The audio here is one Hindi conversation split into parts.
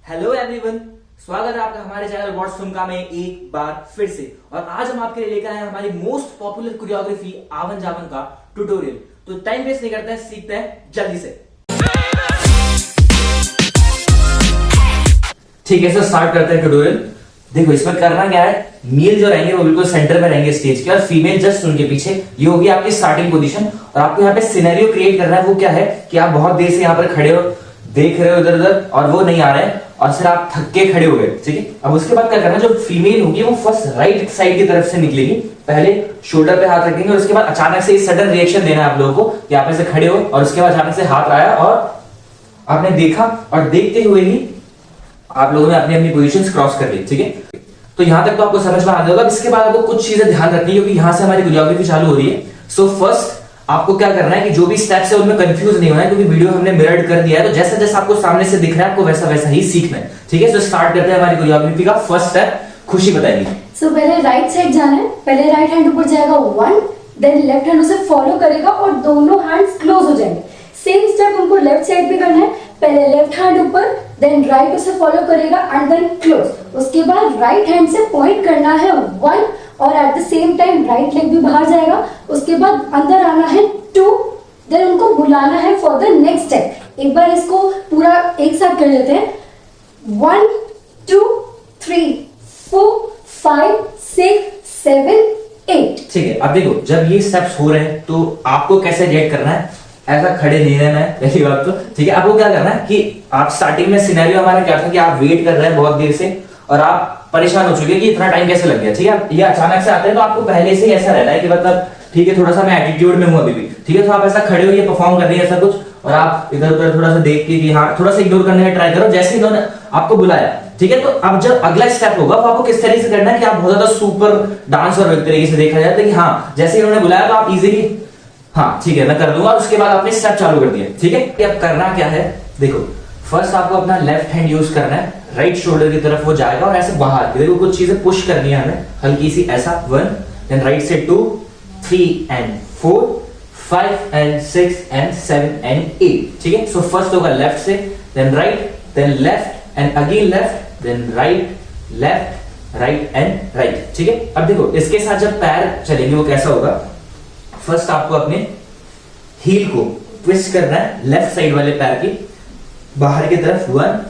हेलो एवरीवन, स्वागत है आपका हमारे चैनल व्हाट्स तुमका में एक बार फिर से। और आज हम आपके लिए लेकर आए हैं हमारी मोस्ट पॉपुलर कोरियोग्राफी आवन जावन का ट्यूटोरियल। तो टाइम वेस्ट नहीं करते हैं, सीखते हैं जल्दी से। ठीक है, सर स्टार्ट करते हैं ट्यूटोरियल। देखो इसमें करना क्या है, मेल जो रहेंगे वो बिल्कुल सेंटर में रहेंगे स्टेज के और फीमेल जस्ट उनके पीछे। ये होगी आपकी स्टार्टिंग पोजीशन। और आपको यहाँ पे सिनेरियो क्रिएट करना है। वो क्या है कि आप बहुत देर से यहाँ पर खड़े हो, देख रहे हो इधर उधर और वो नहीं आ रहे हैं और फिर आप थक के खड़े हो गए। ठीक है, अब उसके बाद क्या करना, जो फीमेल होगी वो फर्स्ट राइट साइड की तरफ से निकलेगी। पहले शोल्डर पे हाथ रखेंगे और उसके बाद अचानक से सडन रिएक्शन देना है आप लोगों को कि आप ऐसे खड़े हो और उसके बाद अचानक से हाथ आया और आपने देखा और देखते हुए ही आप लोगों ने अपनी अपनी पोजीशंस क्रॉस कर ली। ठीक है, तो यहां तक तो आपको समझ में आ गया होगा। इसके बाद आपको कुछ चीजें ध्यान रखनी है क्योंकि यहां से हमारी कोरियोग्राफी चालू हो रही है। सो फर्स्ट आपको क्या करना है कि जो भी स्टेप्स है उनमें कंफ्यूज नहीं होना है क्योंकि वीडियो हमने मिरर्ड कर दिया है। तो जैसा जैसा आपको सामने से दिख रहा है आपको वैसा वैसा ही सीखना है। ठीक है, तो स्टार्ट करते हैं हमारी कोरियोग्राफी का फर्स्ट स्टेप। खुशी बताएगी। सो पहले राइट साइड जाना है। पहले राइट हैंड ऊपर जाएगा 1, देन लेफ्ट हैंड उसे फॉलो करेगा और दोनों हैंड्स क्लोज हो जाएंगे। सेम स्टेप उनको लेफ्ट साइड पे करना है। पहले लेफ्ट हैंड ऊपर, देन राइट उसे फॉलो करेगा एंड देन क्लोज। उसके बाद राइट हैंड से पॉइंट करना है 1 और at the same time right leg भी बाहर जाएगा। उसके बाद अंदर आना है 2, देन उनको बुलाना है फॉर द नेक्स्ट स्टेप। एक बार इसको पूरा एक साथ कर लेते हैं। 1 2 3 4 5 6 7 8। ठीक है, अब देखो जब ये स्टेप्स हो रहे हैं तो आपको कैसे रिएक्ट करना है, ऐसा खड़े नहीं रहना है पहली बात तो। ठीक है, आपको क्या करना है कि आप स्टार्टिंग में सिनेरियो हमारा क्या था कि आप वेट कर रहे हैं बहुत देर से और आप परेशान हो चुके हैं कि इतना टाइम कैसे लग गया। ठीक है, ये अचानक से आते हैं तो आपको पहले से ही ऐसा रहना है कि मतलब ठीक है थोड़ा सा मैं एटीट्यूड में हूं अभी भी। ठीक है, तो आप ऐसा खड़े हो, ये परफॉर्म कर रही है ऐसा कुछ और आप इधर उधर थोड़ा सा देख के कि हाँ थोड़ा सा इग्नोर करने का ट्राई करो जैसे इन्होंने आपको बुलाया। ठीक है, तो अब जब अगला स्टेप होगा तो आपको किस तरीके से करना है कि आप बहुत ज्यादा सुपर डांसर एक तरीके से देखा जाता है कि हाँ जैसे इन्होंने बुलाया तो आप इजीली हाँ ठीक है मैं कर दूंगा। उसके बाद आपने स्टेप चालू कर दिया। ठीक है, अब करना क्या है, देखो फर्स्ट आपको अपना लेफ्ट हैंड यूज करना है। राइट शोल्डर की तरफ वो जाएगा और ऐसे बाहर देखो कुछ चीजें पुश करनी है हमें हल्की सी, ऐसा 1, देन राइट से 2 3 एंड 4 5 एंड 6 एंड 7 एंड 8। ठीक है, सो फर्स्ट होगा लेफ्ट से, then right, then left and again left, then right left right and right. ठीक है, अब देखो इसके साथ जब पैर चलेंगे वो कैसा होगा, फर्स्ट आपको अपने हील को ट्विस्ट करना है लेफ्ट साइड वाले पैर की बाहर की तरफ 1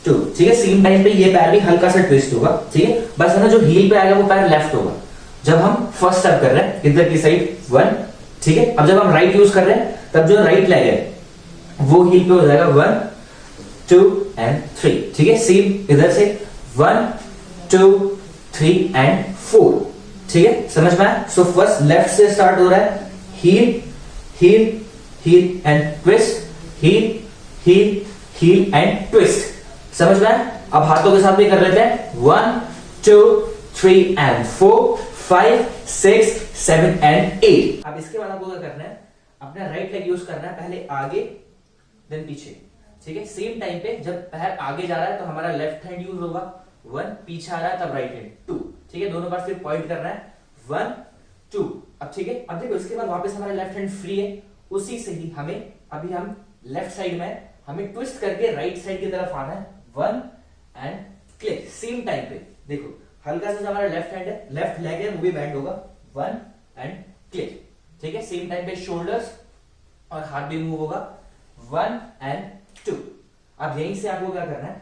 2। ठीक है, सेम टाइम पे ये पैर भी हल्का सा ट्विस्ट होगा। ठीक है, बस है ना जो हील पे आएगा वो पैर लेफ्ट होगा जब हम फर्स्ट स्टेप कर रहे हैं इधर की साइड 1। ठीक है, अब जब हम राइट यूज कर रहे हैं तब जो राइट लेग है वो हील पे हो जाएगा 1 2 एंड 3। ठीक है, सेम इधर से 1 2 3 एंड 4। ठीक है, समझ में आया। सो फर्स्ट लेफ्ट से स्टार्ट हो रहा है, heel heel heel and twist, heel heel heel and twist. समझ में आया। अब हाथों के साथ भी कर लेते हैं 1 2 3 एंड 4 5 6 7 एंड 8। अब इसके बाद आपको क्या करना है, अपना राइट लेग यूज करना है, पहले आगे देन पीछे। ठीक है, सेम टाइम पे जब पैर आगे जा रहा है तो हमारा लेफ्ट हैंड यूज होगा 1, पीछे आ रहा है तब राइट हैंड 2। ठीक है, दोनों बार फिर पॉइंट करना है 1 2। अब ठीक है, अब देखो इसके बाद वापस हमारा लेफ्ट हैंड फ्री है, उसी से ही हमें अभी हम लेफ्ट साइड में हमें ट्विस्ट करके राइट साइड की तरफ आना है 1 एंड क्लिक। सेम टाइम पे देखो हल्का सा हमारा लेफ्ट हैंड है, लेफ्ट लेग है वो भी बेंड होगा 1 एंड क्लिक। ठीक है, सेम टाइम पे शोल्डर्स और हाथ भी मूव होगा 1 एंड 2। अब यहीं से आपको क्या करना है,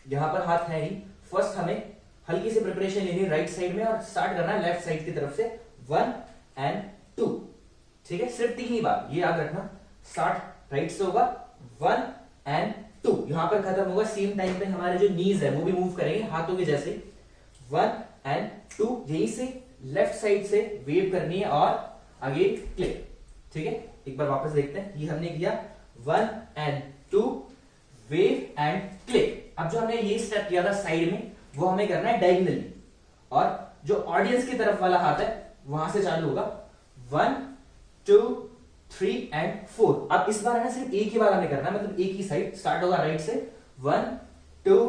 यहां पर हाथ है ही, फर्स्ट हमें हल्की सी प्रिपरेशन लेनी राइट साइड में और स्टार्ट करना है लेफ्ट साइड की तरफ से 1 एंड 2। ठीक है, सिर्फ 3 ही बार ये याद रखना, स्टार्ट राइट से होगा 1 एंड 2, यहां पर खत्म होगा। सेम टाइम पे हमारे जो नीज है वो भी मूव करेंगे हाथों के जैसे 1 एंड 2। यहीं से लेफ्ट साइड से वेव करनी है और आगे क्लिक। ठीक है, एक बार वापस देखते हैं, ये हमने किया 1 एंड 2 वेव एंड क्लिक। अब जो हमने ये स्टेप किया था साइड में वो हमें करना है डायगोनली और जो ऑडियंस की तरफ वाला हाथ है वहां से चालू होगा 1 2 3 एंड 4। अब इस बार है ना सिर्फ एक ही बार हमें करना है, मतलब एक ही साइड स्टार्ट होगा राइट से 1 2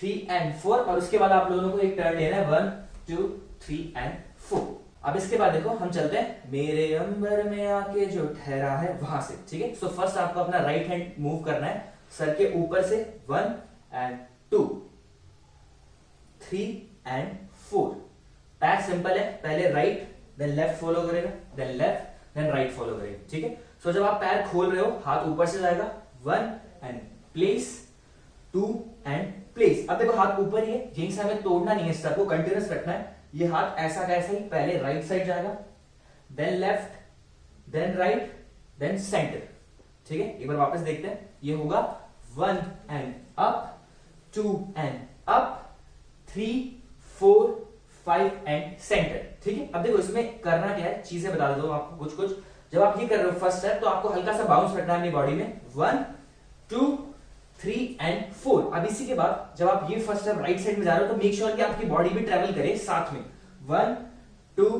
3 एंड 4 और उसके बाद आप लोगों को एक टर्न लेना है 1 2 3 एंड 4। अब इसके बाद देखो हम चलते हैं मेरे अंबर में आके जो ठहरा है वहां से। ठीक है, सो फर्स्ट आपको अपना राइट हैंड मूव करना है सर के ऊपर से 1 एंड 2। 3 एंड 4। पैर सिंपल है, पहले राइट देन लेफ्ट फॉलो करेगा, then left then right follow करेगा, ठीक है। सो जब आप पैर खोल रहे हो हाथ ऊपर से जाएगा, 1 एंड प्लेस, 2 एंड प्लेस। अब देखो हाथ ऊपर ही है, यहीं से हमें तोड़ना नहीं है, स्टेप को कंटिन्यूस रखना है। ये हाथ ऐसा का ऐसा ही पहले राइट साइड जाएगा, then left, then right, then centre, ठीक है। एक बार वापस देखते हैं, ये होगा 1 and up, 2 and up, 3, 4, 5 and centre, ठीक है। अब देखो इसमें करना क्या है, चीजें बता देता हूं आपको कुछ कुछ। जब आप ये कर रहे हो फर्स्ट स्टेप, तो आपको हल्का सा बाउंस रखना है अपनी बॉडी में, 1, 2, 3 एंड 4। अब इसी के बाद जब आप ये फर्स्ट स्टेप राइट साइड में जा रहे हो, तो मेक श्योर कि आपकी बॉडी भी ट्रेवल करे साथ में, 1, 2,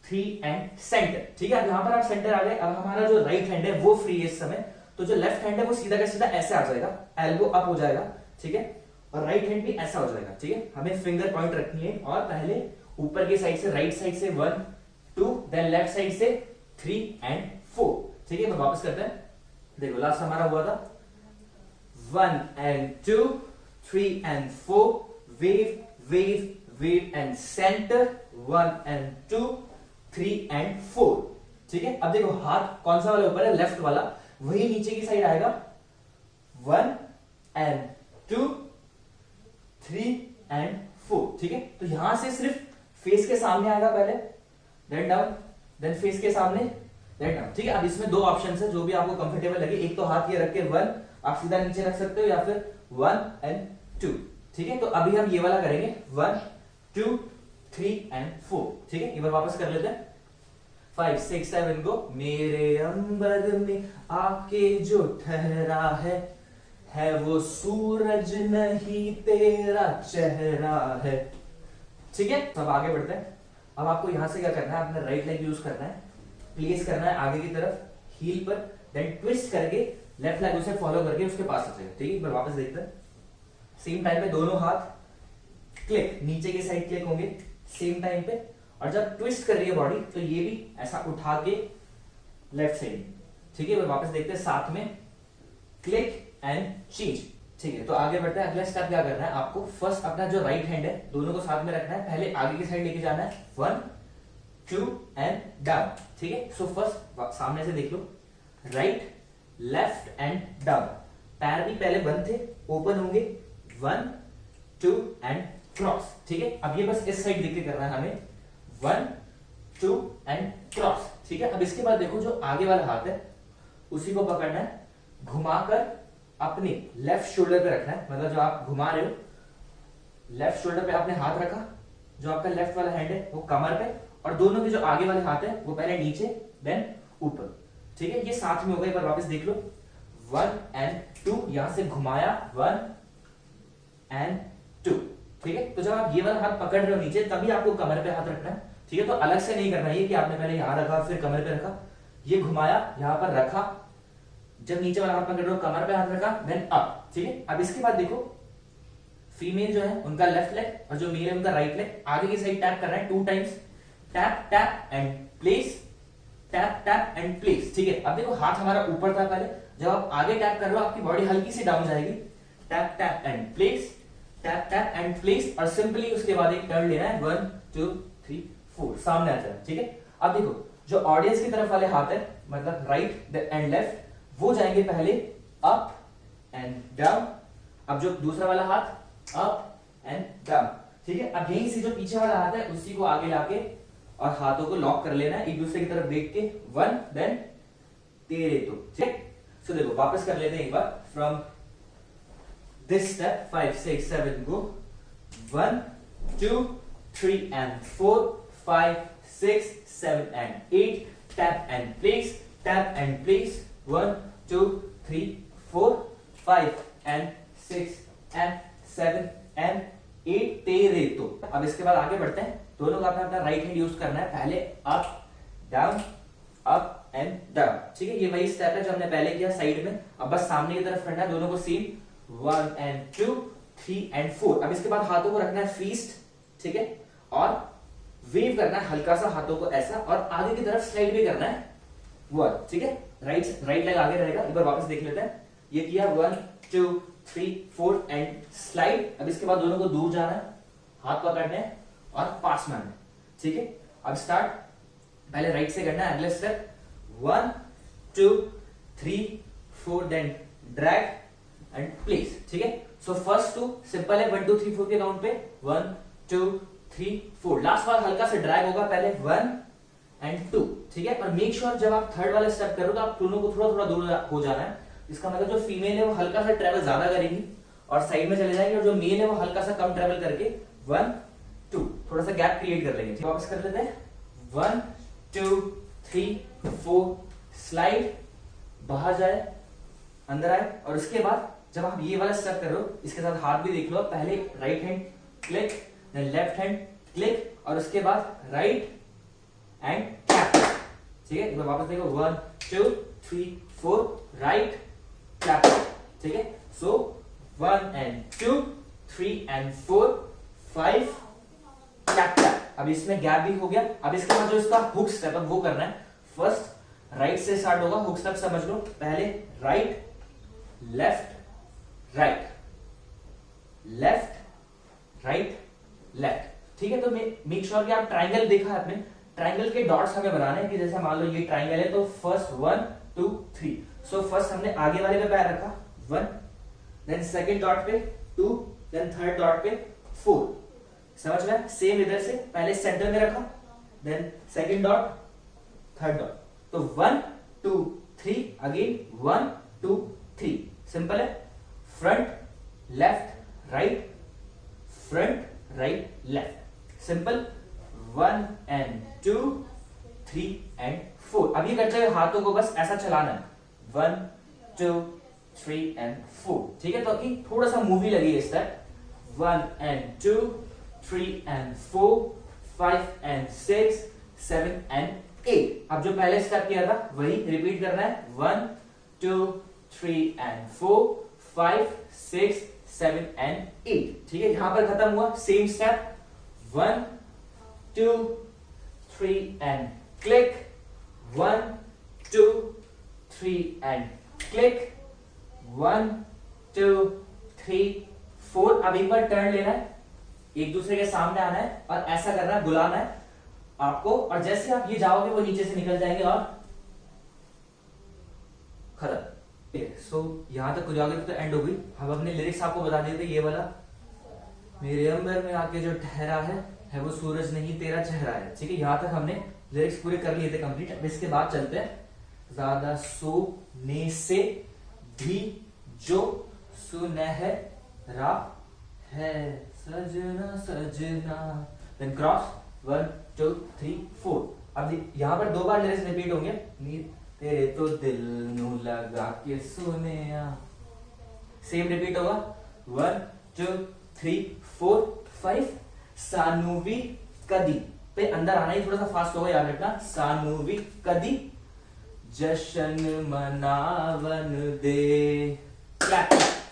3 एंड सेंटर, ठीक है। अब यहां पर आप सेंटर आ गए। अब हमारा जो राइट हैंड है वो फ्री है इस समय, तो जो लेफ्ट हैंड है वो सीधा का सीधा ऐसे आ जाएगा, एल्बो अप हो जाएगा, ठीक है। और राइट हैंड भी ऐसा हो जाएगा, ठीक है। हमें फिंगर पॉइंट रखनी है और पहले ऊपर की साइड से, राइट साइड से 1, 2, देन लेफ्ट साइड से 3 एंड 4, ठीक है। वापस करते हैं, देखो लास्ट हमारा हुआ था 1 and 2, 3 and 4, wave wave wave and centre, 1 and 2, 3 and 4, ठीक है। अब देखो हाथ कौन सा वाला ऊपर है, लेफ्ट वाला, वही नीचे की साइड आएगा, 1 एंड 2, 3 एंड 4, ठीक है। तो यहां से सिर्फ फेस के सामने आएगा पहले, देन डाउन, देन फेस के सामने, देन डाउन, ठीक है। अब इसमें दो ऑप्शन है, जो भी आपको कंफर्टेबल लगे। एक तो हाथ ये रख के 1 आप सीधा नीचे रख सकते हो, या फिर 1 एंड 2, ठीक है। तो अभी हम ये वाला करेंगे, 1, 2, 3 एंड 4, ठीक है। एक बार वापस कर लेते हैं, 5, 6, 7 को। मेरे अंबर में आके जो ठहरा है वो सूरज नहीं तेरा चेहरा है, ठीक है। अब आगे बढ़ते हैं। अब आपको यहां से क्या करना है, अपना राइट लेग यूज करना है, प्लेस करना है आगे की तरफ हील पर, देन ट्विस्ट करके लेफ्ट लेग उसे फॉलो करके उसके पास आ जाएगा, ठीक है। पर वापस देखते हैं, सेम टाइम पे दोनों हाथ क्लिक, नीचे की साइड क्लिक होंगे सेम टाइम पे। और जब ट्विस्ट कर रही है बॉडी, तो ये भी ऐसा उठा के लेफ्ट साइड, ठीक है। पर वापस देखते हैं, साथ में क्लिक एंड चेंज, ठीक है। तो आगे बढ़ते हैं, अगला स्टेप क्या करना है आपको, फर्स्ट अपना जो राइट हैंड है दोनों को साथ में रखना है, पहले आगे की साइड लेके जाना है, 1, 2 एंड डाउन, ठीक है। सो फर्स्ट सामने से देख लो, राइट, लेफ्ट एंड डाउन। पैर भी पहले बंद थे, ओपन होंगे, 1, 2 एंड क्रॉस, ठीक है। अब ये बस इस साइड देख के करना है हमें, 1, 2 एंड क्रॉस, ठीक है। अब इसके बाद देखो जो आगे वाला हाथ है उसी को पकड़ना है, घुमाकर अपने लेफ्ट शोल्डर पे रखना है, मतलब जो आप घुमा रहे हो लेफ्ट शोल्डर पे आपने हाथ रखा, जो आपका लेफ्ट वाला हैंड है वो कमर पे, और दोनों के जो आगे वाले हाथ है वो पहले नीचे देन ऊपर, ठीक है। ये साथ में हो गए। पर वापस देख लो, 1 एंड 2, यहां से घुमाया, 1 एंड 2, ठीक है। तो जब आप ये वाला हाथ पकड़ रहे हो नीचे, तभी आपको कमर पे हाथ रखना है, ठीक है। तो अलग से नहीं करना है कि आपने पहले यहां रखा फिर कमर पे रखा, ये घुमाया, यहां पर रखा, जब नीचे वाला हाथ पकड़ रहे हो कमर पे हाथ रखा, देन अप, ठीक है। अब इसके बाद देखो, फीमेल जो है उनका लेफ्ट लेग और जो मेल है उनका राइट लेग आगे की साइड टैप कर रहा है 2 times, tap tap and place, tap tap and place, ठीक है। अब देखो हाथ हमारा ऊपर था पहले, जब आप आगे टैप कर रहे हो आपकी बॉडी हल्की सी डाउन जाएगी, tap tap and place, tap tap and place, और सिंपली उसके बाद एक टर्न लेना है, 1, 2, 3, 4, सामने आ जाए, ठीक है। अब देखो जो ऑडियंस की तरफ वाले हाथ है, मतलब राइट एंड लेफ्ट, वो जाएंगे पहले अप एंड डाउन। अब जो दूसरा वाला हाथ अप एंड डाउन, ठीक है। अब यहीं से जो पीछे वाला हाथ है उसी को आगे लाके और हाथों को लॉक कर लेना है एक दूसरे की तरफ देख के, 1 देन तेरे तो, ठीक। सो देखो वापस कर लेते हैं एक बार, from this step, 5, 6, 7 go, 1, 2, 3 and 4, 5, 6, 7 and 8, tap and place, tap and place, 1, 2, 3, 4, 5 and 6 and 7 and 8, तेरे तो। अब इसके बाद आगे बढ़ते हैं, दोनों का अपना राइट हैंड यूज करना है, पहले up down, up and down, ठीक है। ये वही स्टेप है जो हमने पहले किया साइड में। अब बस सामने की तरफ करना है दोनों को सेम, 1 एंड 2, 3 एंड 4। अब इसके बाद हाथों को रखना है फीस्ट, ठीक है, और वेव करना है हल्का सा हाथों को ऐसा, और आगे की तरफ स्लाइड भी करना है, 1, ठीक है। राइट लेग आगे रहेगा। एक बार वापस देख लेते हैं, ये किया 1, 2, 3, 4 एंड स्लाइड। अब इसके बाद दोनों को दूर जाना है, हाथ पकड़ने हैं और पास में आना है, ठीक है। अब स्टार्ट, पहले राइट से करना है, अगले step 1 2 3 4, then drag and place, ठीक है। सो फर्स्ट टू सिंपल है, 1 2 3 4 के काउंट पे 1 2 3 4, लास्ट वाला हल्का से ड्रैग होगा, पहले 1 एंड 2, ठीक है। और मेक श्योर जब आप थर्ड वाला स्टेप करो तो आप दोनों को थोड़ा थोड़ा दूर हो जाना है। इसका मतलब जो फीमेल है वो हल्का सा ट्रेवल ज्यादा करेगी और साइड में चले जाएंगे, और जो मेल है वो हल्का सा कम ट्रेवल करके 1 2 थोड़ा सा गैप क्रिएट कर लेंगे। वापस कर लेते हैं, 1 2 3 4, स्लाइड, बाहर जाए, अंदर आए, और उसके बाद जब आप ये वाला स्टेप कर रहे हो इसके साथ हाथ भी देख लो, पहले right hand click, then left hand click, और उसके बाद राइट एंड क्लैप, ठीक है। एक बार वापस देखो, 1 2 3 4, राइट क्लैप, ठीक है। सो 1 एंड 2 3 एंड 4 5 क्लैप क्लैप। अब इसमें गैप भी हो गया। अब इसके बाद जो इसका हुक स्टेप है वो करना है। फर्स्ट राइट से स्टार्ट होगा, हुक स्टेप समझ लो, पहले right left right left right left, ठीक है। तो मेक श्योर कि आप ट्राइंगल देखा है आपने, ट्राइंगल के डॉट्स हमें बनाने हैं कि जैसे मान लो ये ट्राइंगल है तो फर्स्ट 1 2 3, सो फर्स्ट हमने आगे वाले पे पैर रखा 1, देन सेकंड डॉट पे 2, देन थर्ड डॉट पे 4, समझ में। सेम इधर से पहले सेंटर में रखा, then second dot third dot, तो 1 2 3, अगेन 1 2 3, सिंपल है। Front left right front right left, simple. 1 and 2 3 and 4। अब ये करते हुए हाथों को बस ऐसा चलाना है, 1 2 3 एंड 4, ठीक है। तो कि थोड़ा सा मूवी लगी है step, 1 and 2 3 and 4 5 and 6 7 and 8। अब जो पहले स्टेप किया था वही रिपीट करना है, 1 2 3 एंड 4 5 6 7 एंड 8, ठीक है। यहां पर खत्म हुआ। Same step, 1 2 3 and click, 1 2 3 and click, 1 2 3 4। अब एक बार टर्न लेना है, एक दूसरे के सामने आना है और ऐसा करना है, बुलाना है आपको, और जैसे आप ये जाओगे वो नीचे से निकल जाएंगे और खत्म। सो यहां तक कोरियोग्राफी तो एंड हो गई। हम अपने लिरिक्स आपको बता दिए थे, ये वाला, मेरे अंबर में आके जो ठहरा है वो सूरज नहीं तेरा चेहरा है, ठीक है। यहां तक हमने लिरिक्स पूरे कर लिए थे कंप्लीट। अब इसके बाद चलते हैं, ज्यादा सोने से भी जो सुनहरा है सजना सजना, देन क्रॉस 1 2 3 4। अब यहां पर 2 बार लिरिक्स रिपीट होंगे, तेरे तो दिल नू लगा के सुने, सेम रिपीट होगा, 1 2 3 4 5। सानू भी कदी पे अंदर आना ही थोड़ा सा फास्ट होगा, याद रखना, सानू भी कदी जश्न मनावन दे, क्लैप,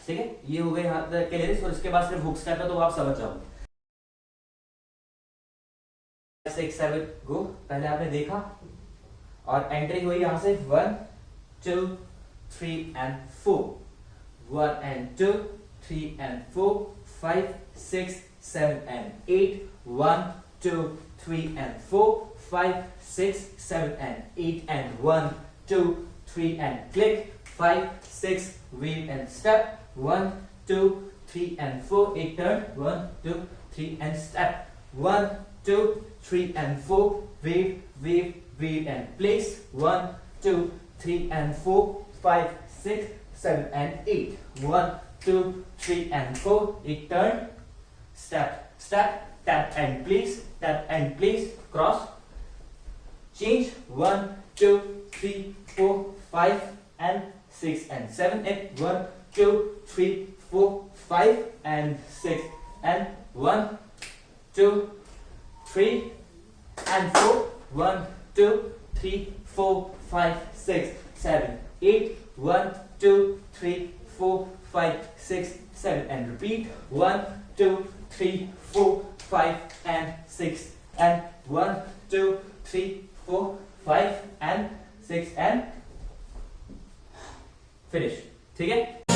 ठीक है। ये हो गए यहां तक के लिरिक्स, और इसके बाद सिर्फ हुक स्टेप है तो आप समझ जाओगे। 6 7 गो, पहले आपने देखा और एंट्री हुई यहां से 1 2 3 and 4, 1 and 2 3 and 4 5 6 7 and 8, 1 2 3 and 4 5 6 7 and 8, and 1 2 3 and click, 5 6 wheel and step, 1 2 3 and 4, 8 turn, 1 2 3 and step, 1 2 3 and 4 wave and place, 1 2 3 and 4 5 6 7 and 8, 1 2 3 and 4, 8 turn, step step, tap and place, cross, change, 1 2 3 4 5 and 6 and 7 8, 1 2 3 4 5 and 6 and 1 2 3 and 4, 1 2 3 4 5 6 7 8, 1 2 3 4 5 6 7 and repeat, 1 2 3 4 5 and 6 and 1 2 3 4 5 and 6 and finish, ठीक है।